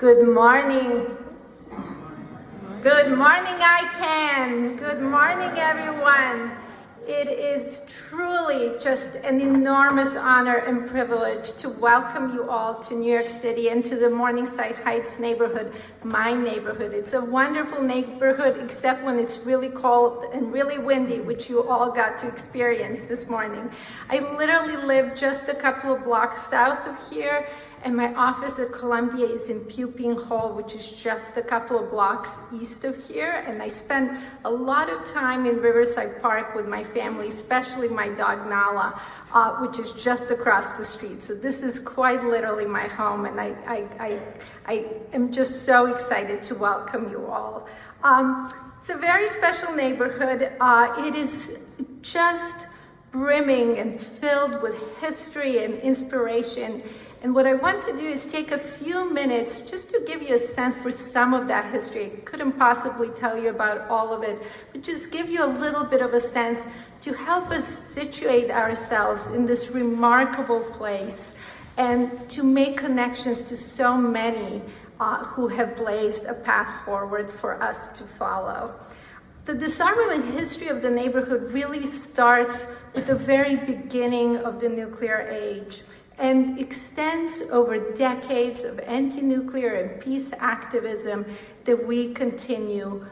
Good morning. Good morning, ICAN. Good morning, everyone. It is truly just an enormous honor and privilege to welcome you all to New York City and to the Morningside Heights neighborhood, my neighborhood. It's a wonderful neighborhood, except when it's really cold and really windy, which you all got to experience this morning. I literally live just a couple of blocks south of here, and my office at Columbia is in Pupin Hall, which is just a couple of blocks east of here. And I spend a lot of time in Riverside Park with my family, especially my dog Nala, which is just across the street. So this is quite literally my home, and I am just so excited to welcome you all. It's a very special neighborhood. It is just brimming and filled with history and inspiration. And what I want to do is take a few minutes just to give you a sense for some of that history. I couldn't possibly tell you about all of it, but just give you a little bit of a sense to help us situate ourselves in this remarkable place and to make connections to so many who have blazed a path forward for us to follow. The disarmament history of the neighborhood really starts with the very beginning of the nuclear age and extends over decades of anti-nuclear and peace activism that we continue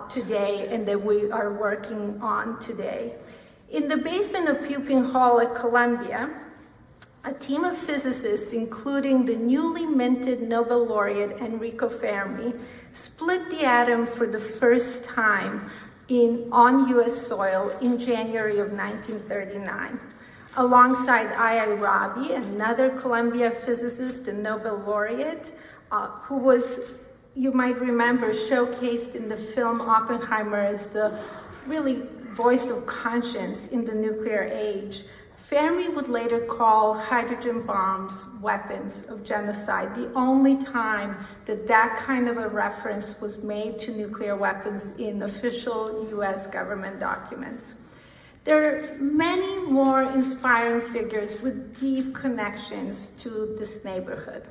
today and that we are working on today. In the basement of Pupin Hall at Columbia, a team of physicists, including the newly minted Nobel laureate Enrico Fermi, split the atom for the first time on US soil in January of 1939. Alongside I.I. Rabi, another Columbia physicist and Nobel laureate, who was, you might remember, showcased in the film Oppenheimer as the really voice of conscience in the nuclear age. Fermi would later call hydrogen bombs weapons of genocide, the only time that that kind of a reference was made to nuclear weapons in official US government documents. There are many more inspiring figures with deep connections to this neighborhood,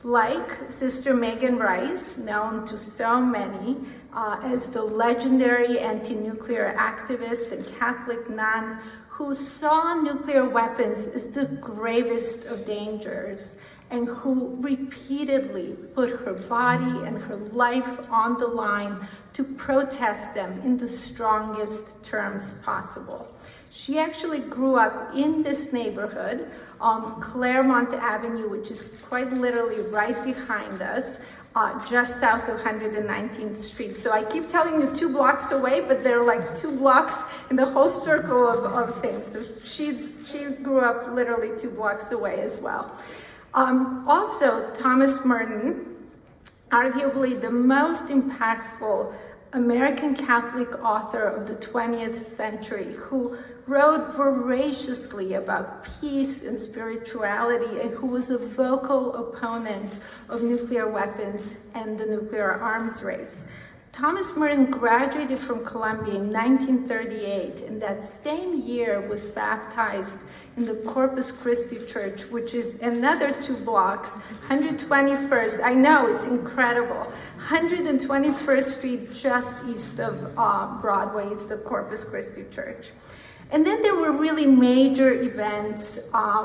like Sister Megan Rice, known to so many as the legendary anti-nuclear activist and Catholic nun who saw nuclear weapons as the gravest of dangers and who repeatedly put her body and her life on the line to protest them in the strongest terms possible. She actually grew up in this neighborhood on Claremont Avenue, which is quite literally right behind us, just south of 119th Street. So I keep telling you 2 blocks away, but they're like 2 blocks in the whole circle of things. So she grew up literally 2 blocks away as well. Also, Thomas Merton, arguably the most impactful American Catholic author of the 20th century, who wrote voraciously about peace and spirituality and who was a vocal opponent of nuclear weapons and the nuclear arms race. Thomas Merton graduated from Columbia in 1938, and that same year was baptized in the Corpus Christi Church, which is another 2 blocks, 121st, I know, it's incredible, 121st Street, just east of Broadway is the Corpus Christi Church. And then there were really major events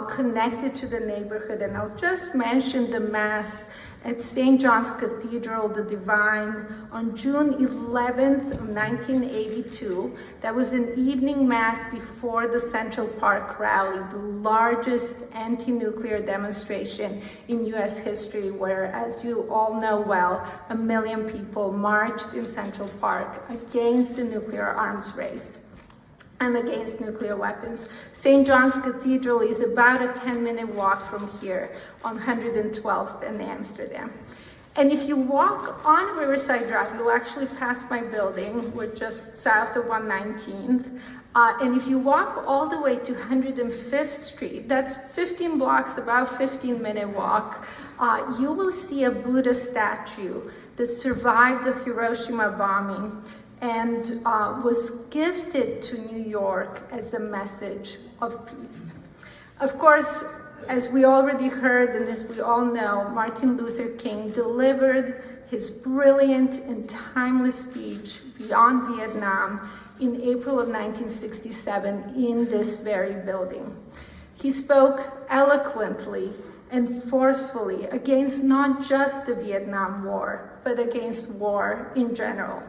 connected to the neighborhood, and I'll just mention the Mass at St. John's Cathedral, the Divine, on June 11th of 1982. That was an evening Mass before the Central Park rally, the largest anti-nuclear demonstration in US history, where, as you all know well, 1 million people marched in Central Park against the nuclear arms race and against nuclear weapons. St. John's Cathedral is about a 10-minute walk from here on 112th and Amsterdam. And if you walk on Riverside Drive, you'll actually pass my building. We're just south of 119th. And if you walk all the way to 105th Street, that's 15 blocks, about 15-minute walk, you will see a Buddha statue that survived the Hiroshima bombing and was gifted to New York as a message of peace. Of course, As we already heard and as we all know, Martin Luther King delivered his brilliant and timeless speech Beyond Vietnam in April of 1967 in this very building. He spoke eloquently and forcefully against not just the Vietnam War, but against war in general.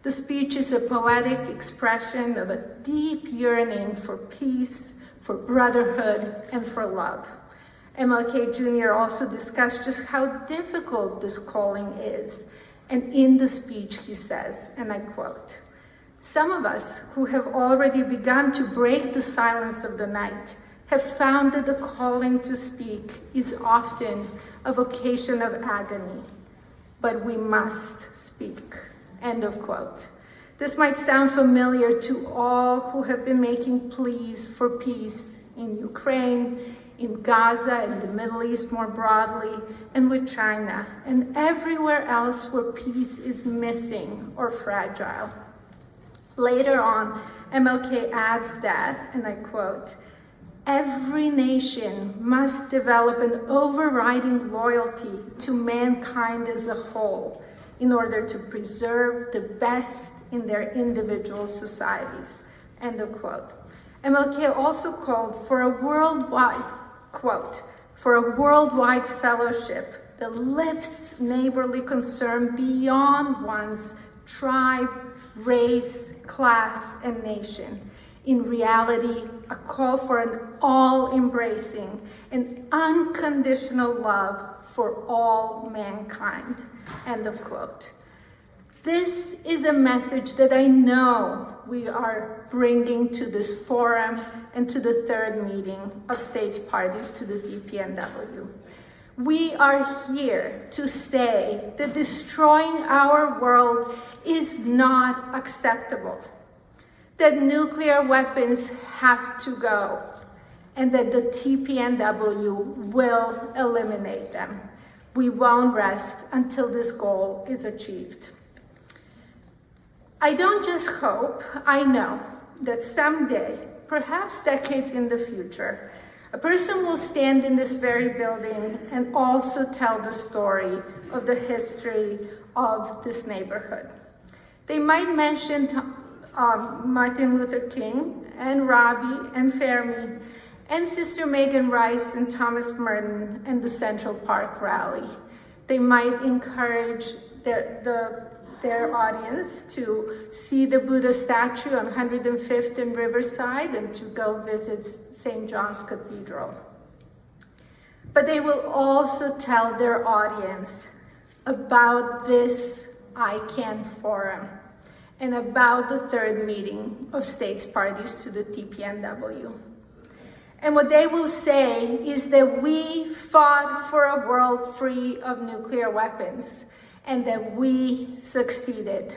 The speech is a poetic expression of a deep yearning for peace, for brotherhood, and for love. MLK Jr. also discussed just how difficult this calling is. And in the speech he says, and I quote, "Some of us who have already begun to break the silence of the night have found that the calling to speak is often a vocation of agony, but we must speak." End of quote. This might sound familiar to all who have been making pleas for peace in Ukraine, in Gaza, in the Middle East more broadly, and with China, and everywhere else where peace is missing or fragile. Later on, MLK adds that, and I quote, "Every nation must develop an overriding loyalty to mankind as a whole in order to preserve the best in their individual societies." End of quote. MLK also called for a worldwide, quote, "for a worldwide fellowship that lifts neighborly concern beyond one's tribe, race, class, and nation. In reality, a call for an all-embracing and unconditional love for all mankind." End of quote. This is a message that I know we are bringing to this forum and to the third meeting of states parties to the TPNW. We are here to say that destroying our world is not acceptable, that nuclear weapons have to go, and that the TPNW will eliminate them. We won't rest until this goal is achieved. I don't just hope, I know that someday, perhaps decades in the future, a person will stand in this very building and also tell the story of the history of this neighborhood. They might mention Martin Luther King and Robbie and Fermi and Sister Megan Rice and Thomas Merton and the Central Park rally. They might encourage their audience to see the Buddha statue on 105th and Riverside and to go visit St. John's Cathedral. But they will also tell their audience about this ICAN Forum and about the third meeting of states parties to the TPNW. And what they will say is that we fought for a world free of nuclear weapons and that we succeeded.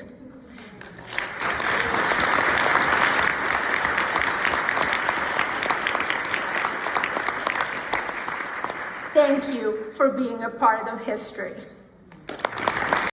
Thank you for being a part of history.